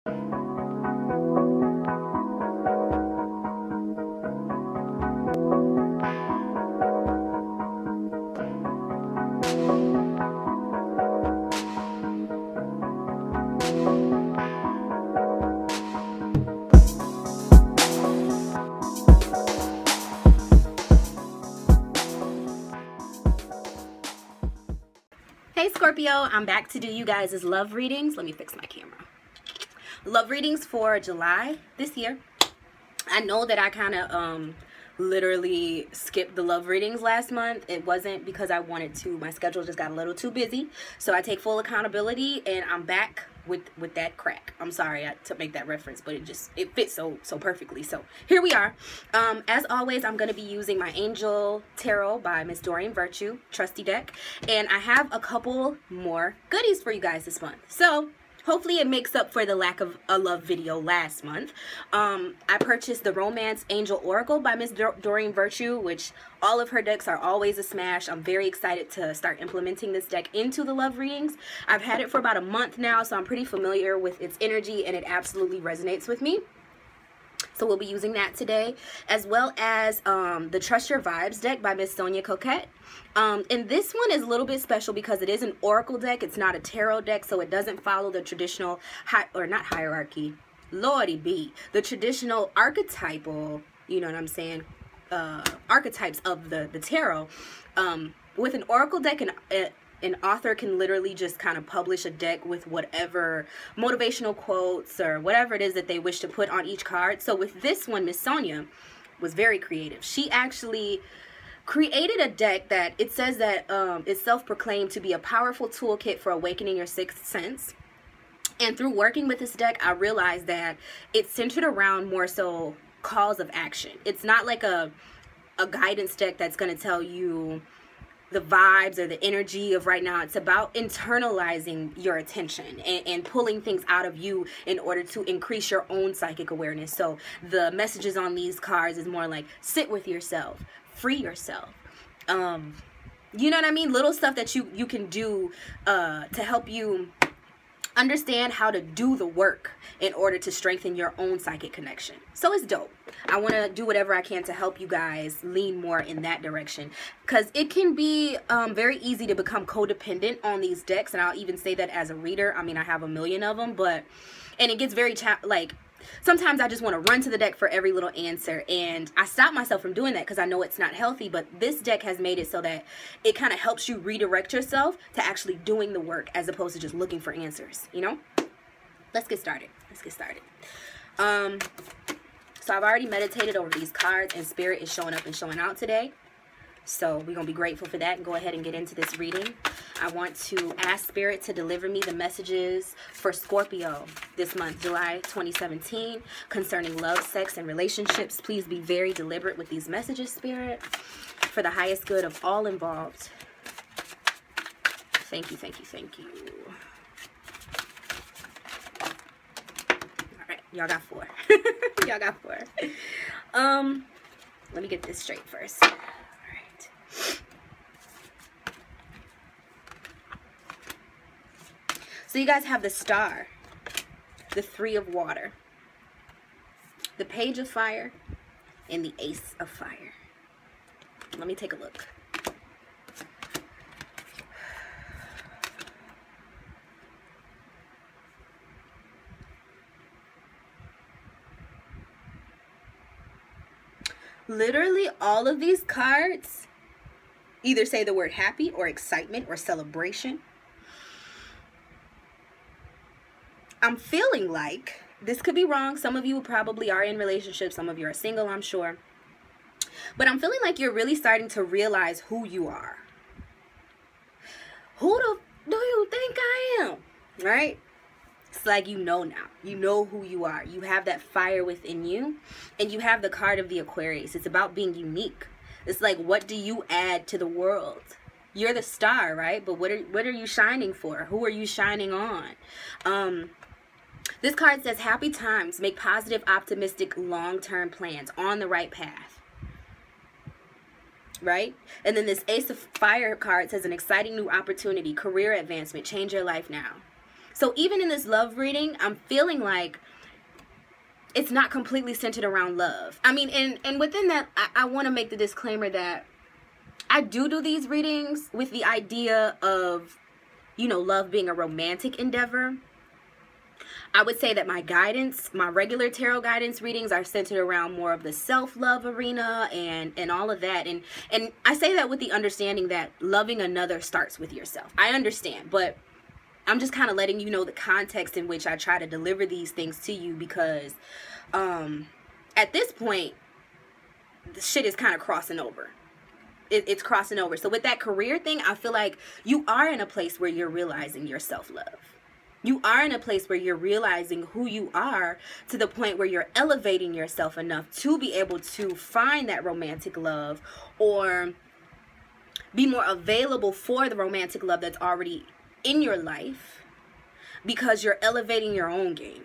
Hey Scorpio, I'm back to do you guys' love readings. Let me fix my camera. Love readings for July this year. I know that I kind of literally skipped the love readings last month. It wasn't because I wanted to. My schedule just got a little too busy. So I take full accountability and I'm back with that crack. I'm sorry to make that reference, but it fits so perfectly. So here we are. As always, I'm going to be using my Angel Tarot by Miss Doreen Virtue, trusty deck. And I have a couple more goodies for you guys this month. So hopefully it makes up for the lack of a love video last month. I purchased the Romance Angel Oracle by Miss Doreen Virtue, which all of her decks are always a smash. I'm very excited to start implementing this deck into the love readings. I've had it for about a month now, so I'm pretty familiar with its energy and it absolutely resonates with me. So we'll be using that today, as well as the Trust Your Vibes deck by Miss Sonia Coquette. And this one is a little bit special because it is an oracle deck. It's not a tarot deck, so it doesn't follow the traditional, not hierarchy, lordy be, the traditional archetypal, you know what I'm saying, archetypes of the tarot. With an oracle deck, an author can literally just kind of publish a deck with whatever motivational quotes or whatever it is that they wish to put on each card. So with this one, Miss Sonia was very creative. She actually created a deck that it says that is self-proclaimed to be a powerful toolkit for awakening your sixth sense. And through working with this deck, I realized that it's centered around more so calls of action. It's not like a guidance deck that's going to tell you the vibes or the energy of right now. It's about internalizing your attention and pulling things out of you in order to increase your own psychic awareness. So the messages on these cards is more like sit with yourself, free yourself, you know what I mean, little stuff that you can do to help you understand how to do the work in order to strengthen your own psychic connection. So it's dope. I want to do whatever I can to help you guys lean more in that direction, because it can be very easy to become codependent on these decks. And I'll even say that as a reader. I mean, I have a million of them, and it gets very sometimes I just want to run to the deck for every little answer, and I stop myself from doing that because I know it's not healthy. But this deck has made it so that it kind of helps you redirect yourself to actually doing the work as opposed to just looking for answers, you know? Let's get started. So I've already meditated over these cards, and Spirit is showing up and showing out today. So we're going to be grateful for that and go ahead and get into this reading. I want to ask Spirit to deliver me the messages for Scorpio this month, July 2017, concerning love, sex, and relationships. Please be very deliberate with these messages, Spirit, for the highest good of all involved. Thank you, thank you, thank you. All right, y'all got 4. Y'all got 4. Let me get this straight first. So you guys have the Star, the 3 of Water, the Page of Fire, and the Ace of Fire. Let me take a look. Literally all of these cards either say the word happy or excitement or celebration. I'm feeling like, this could be wrong, some of you probably are in relationships, some of you are single, I'm sure. But I'm feeling like you're really starting to realize who you are. Who do you think I am? Right? It's like you know now. You know who you are. You have that fire within you. And you have the card of the Aquarius. It's about being unique. It's like, what do you add to the world? You're the star, right? But what are you shining for? Who are you shining on? This card says, happy times, make positive, optimistic, long-term plans, on the right path. Right? And then this Ace of Fire card says, an exciting new opportunity, career advancement, change your life now. So even in this love reading, I'm feeling like it's not completely centered around love. I mean, and within that, I want to make the disclaimer that I do these readings with the idea of, you know, love being a romantic endeavor. I would say that my guidance, my regular tarot guidance readings are centered around more of the self-love arena and all of that. And I say that with the understanding that loving another starts with yourself. I understand, but I'm just kind of letting you know the context in which I try to deliver these things to you, because at this point, the shit is kind of crossing over. It's crossing over. So with that career thing, I feel like you are in a place where you're realizing your self-love. You are in a place where you're realizing who you are, to the point where you're elevating yourself enough to be able to find that romantic love, or be more available for the romantic love that's already in your life, because you're elevating your own game.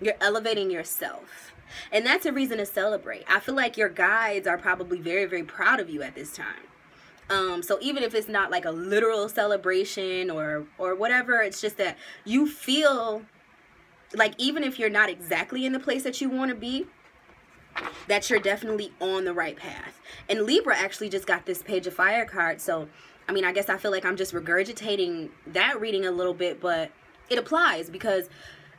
You're elevating yourself. And that's a reason to celebrate. I feel like your guides are probably very, very proud of you at this time. So even if it's not like a literal celebration or whatever, it's just that you feel like, even if you're not exactly in the place that you want to be, that you're definitely on the right path. And Libra actually just got this Page of Fire card. So, I mean, I guess I feel like I'm just regurgitating that reading a little bit, but it applies, because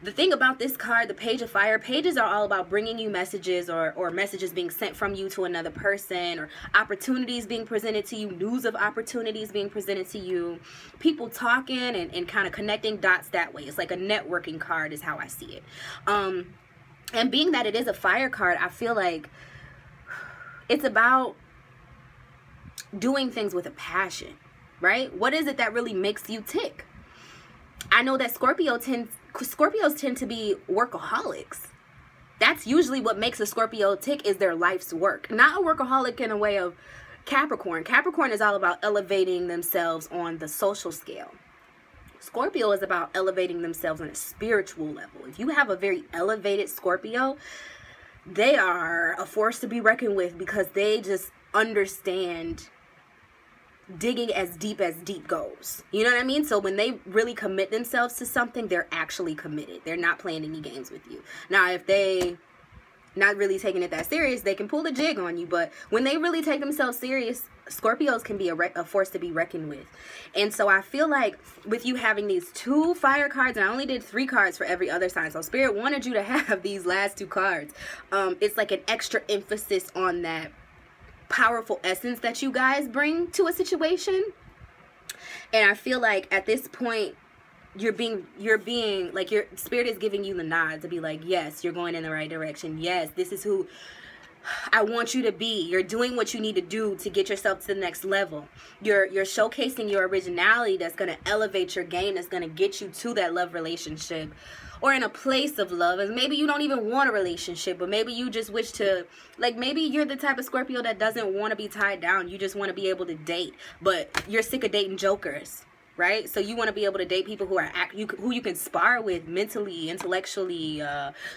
the thing about this card, the Page of Fire, pages are all about bringing you messages, or messages being sent from you to another person, or opportunities being presented to you, news of opportunities being presented to you, people talking and kind of connecting dots that way. It's like a networking card is how I see it. And being that it is a fire card, I feel like it's about doing things with a passion, right? What is it that really makes you tick? I know that Scorpios tend to be workaholics. That's usually what makes a Scorpio tick, is their life's work. Not a workaholic in a way of Capricorn. Capricorn is all about elevating themselves on the social scale. Scorpio is about elevating themselves on a spiritual level. If you have a very elevated Scorpio, they are a force to be reckoned with, because they just understand digging as deep goes. You know what I mean? So when they really commit themselves to something, they're actually committed. They're not playing any games with you. Now, if they not really taking it that serious, they can pull the jig on you. But when they really take themselves serious, Scorpios can be a force to be reckoned with. And so I feel like with you having these 2 fire cards, and I only did 3 cards for every other sign, so Spirit wanted you to have these last 2 cards. It's like an extra emphasis on that powerful essence that you guys bring to a situation. And I feel like at this point, you're being like, your Spirit is giving you the nod to be like, yes, you're going in the right direction. Yes, this is who I want you to be. You're doing what you need to do to get yourself to the next level. You're showcasing your originality that's going to elevate your game, that's going to get you to that love relationship, or in a place of love. And maybe you don't even want a relationship, but maybe you just wish to, like, maybe you're the type of Scorpio that doesn't want to be tied down. You just want to be able to date, but you're sick of dating jokers, right? So you want to be able to date people who are who you can spar with mentally, intellectually,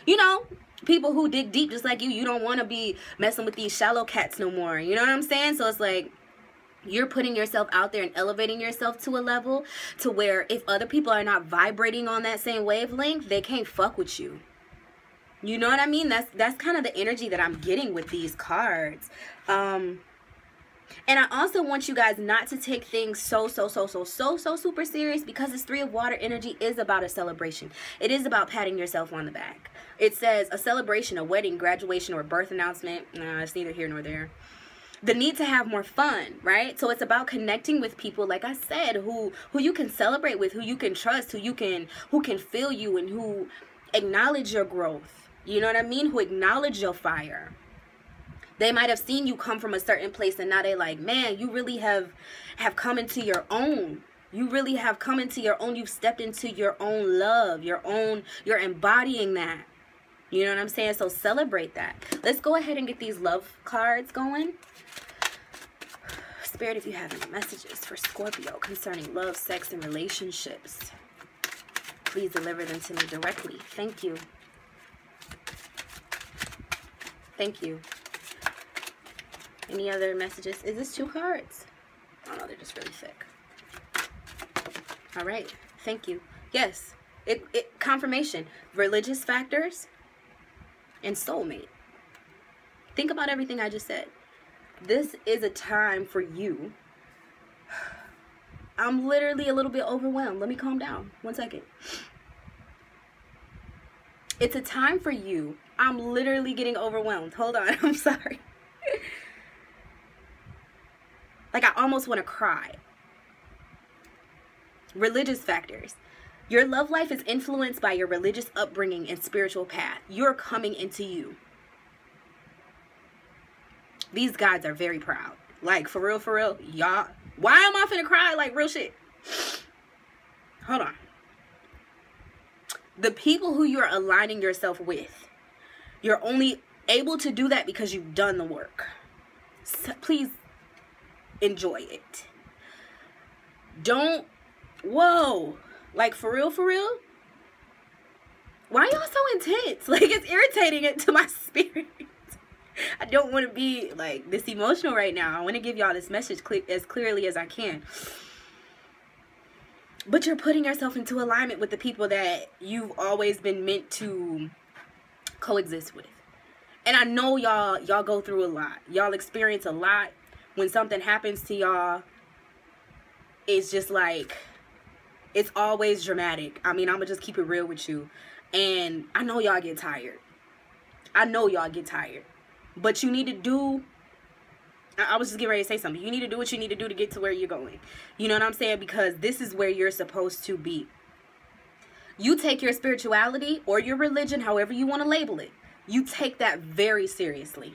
you know, people who dig deep just like you. You don't want to be messing with these shallow cats no more. You know what I'm saying? So it's like, you're putting yourself out there and elevating yourself to a level to where if other people are not vibrating on that same wavelength, they can't fuck with you. You know what I mean? That's kind of the energy that I'm getting with these cards. And I also want you guys not to take things so super serious, because this 3 of water energy is about a celebration. It is about patting yourself on the back. It says a celebration, a wedding, graduation, or birth announcement. Nah, it's neither here nor there. The need to have more fun, right? So it's about connecting with people, like I said, who you can celebrate with, who you can trust, who can feel you, and who acknowledge your growth. You know what I mean? Who acknowledge your fire. They might have seen you come from a certain place, and now they're like, man, you really have come into your own. You really have come into your own. You've stepped into your own love, you're embodying that. You know what I'm saying? So celebrate that. Let's go ahead and get these love cards going. Spirit, if you have any messages for Scorpio concerning love, sex, and relationships, please deliver them to me directly. Thank you. Thank you. Any other messages? Is this 2 cards? Oh no, they're just really thick. All right. Thank you. Yes. Confirmation, religious factors, and soulmate. Think about everything I just said. This is a time for you. I'm literally a little bit overwhelmed. Let me calm down. 1 second. It's a time for you. I'm literally getting overwhelmed. Hold on. I'm sorry. Like, I almost want to cry. Religious factors. Your love life is influenced by your religious upbringing and spiritual path. You're coming into you. These guys are very proud. Like, for real, y'all. Why am I finna cry? Like, real shit. Hold on. The people who you're aligning yourself with, you're only able to do that because you've done the work. So please enjoy it. Don't, whoa. Like, for real? Why y'all so intense? Like, it's irritating it to my spirit. I don't want to be like this emotional right now. I want to give y'all this message as clearly as I can. But you're putting yourself into alignment with the people that you've always been meant to coexist with. And I know y'all go through a lot. Y'all experience a lot. When something happens to y'all, it's just like, it's always dramatic. I mean, I'm going to just keep it real with you. And I know y'all get tired. But you need to do, I was just getting ready to say something. You need to do what you need to do to get to where you're going. You know what I'm saying? Because this is where you're supposed to be. You take your spirituality or your religion, however you want to label it. You take that very seriously.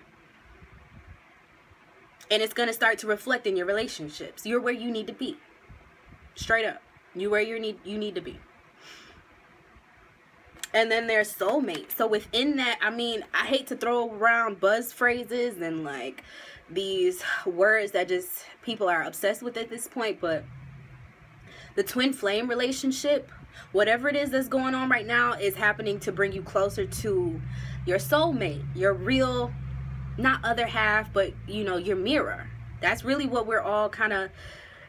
And it's going to start to reflect in your relationships. You're where you need to be. Straight up. You're where you need to be. And then there's soulmate. So within that, I mean, I hate to throw around buzz phrases and like these words that just people are obsessed with at this point, but the twin flame relationship, whatever it is that's going on right now, is happening to bring you closer to your soulmate, your real, not other half, but you know, your mirror. That's really what we're all kind of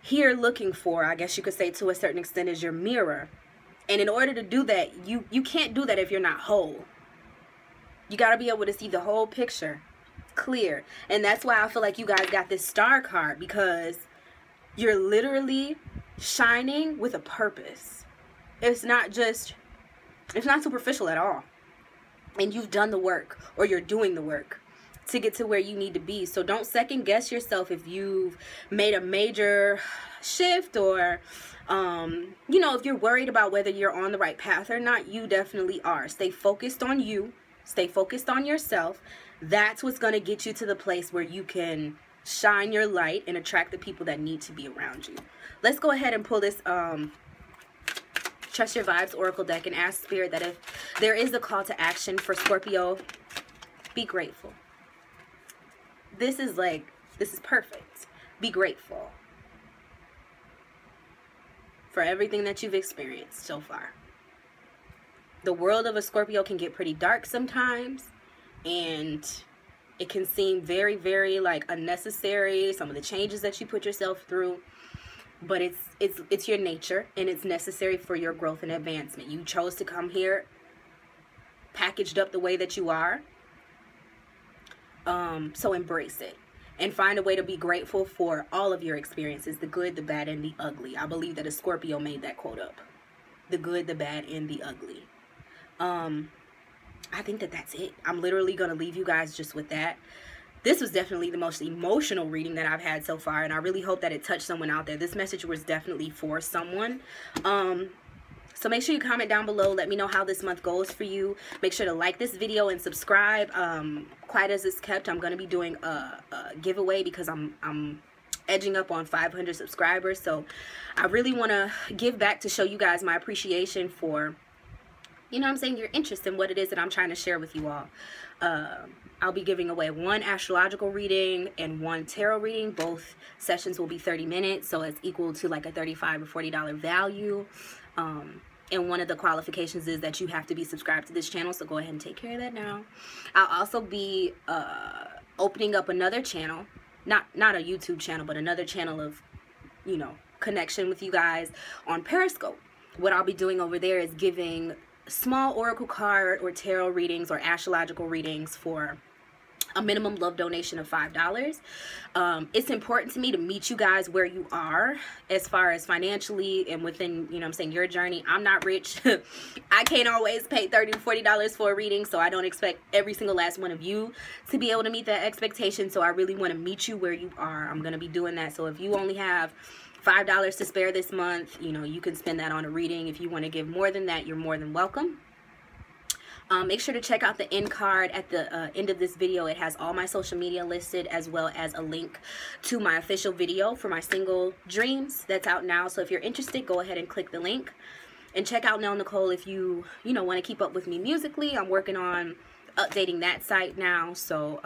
here looking for, I guess you could say, to a certain extent, is your mirror. And in order to do that, you can't do that if you're not whole. You got to be able to see the whole picture clear. And that's why I feel like you guys got this star card, because you're literally shining with a purpose. It's not superficial at all. And you've done the work, or you're doing the work to get to where you need to be. So don't second guess yourself if you've made a major shift, or you know, if you're worried about whether you're on the right path or not. You definitely are. Stay focused on you. Stay focused on yourself. That's what's going to get you to the place where you can shine your light and attract the people that need to be around you. Let's go ahead and pull this Trust Your Vibes Oracle deck and ask Spirit that if there is a call to action for Scorpio, be grateful. This is perfect. Be grateful for everything that you've experienced so far. The world of a Scorpio can get pretty dark sometimes, and it can seem very, very like unnecessary, some of the changes that you put yourself through. But it's your nature, and it's necessary for your growth and advancement. You chose to come here packaged up the way that you are. So embrace it. And find a way to be grateful for all of your experiences, the good, the bad, and the ugly. I believe that a Scorpio made that quote up. The good, the bad, and the ugly. I think that that's it. I'm literally going to leave you guys just with that. This was definitely the most emotional reading that I've had so far, and I really hope that it touched someone out there. This message was definitely for someone. So make sure you comment down below. Let me know how this month goes for you. Make sure to like this video and subscribe. Quiet as it's kept, I'm going to be doing a giveaway because I'm edging up on 500 subscribers. So I really want to give back to show you guys my appreciation for, you know what I'm saying, your interest in what it is that I'm trying to share with you all. I'll be giving away one astrological reading and one tarot reading. Both sessions will be 30 minutes, so it's equal to like a $35 or $40 value. And one of the qualifications is that you have to be subscribed to this channel, so go ahead and take care of that now. I'll also be opening up another channel, not a YouTube channel, but another channel of, you know, connection with you guys on Periscope. what I'll be doing over there is giving small oracle card or tarot readings or astrological readings for a minimum love donation of $5. It's important to me to meet you guys where you are as far as financially and within, you know what I'm saying, your journey. I'm not rich. I can't always pay $30 to $40 for a reading, so I don't expect every single last one of you to be able to meet that expectation. So I really want to meet you where you are. I'm going to be doing that. So if you only have $5 to spare this month, you know, you can spend that on a reading. If you want to give more than that, you're more than welcome. Make sure to check out the end card at the end of this video. It has all my social media listed, as well as a link to my official video for my single Dreams that's out now. So if you're interested, go ahead and click the link and check out Nell Nicole if you want to keep up with me musically. I'm working on updating that site now, so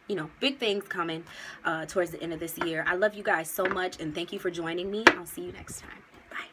you know, big things coming towards the end of this year. I love you guys so much, and thank you for joining me. I'll see you next time. Bye.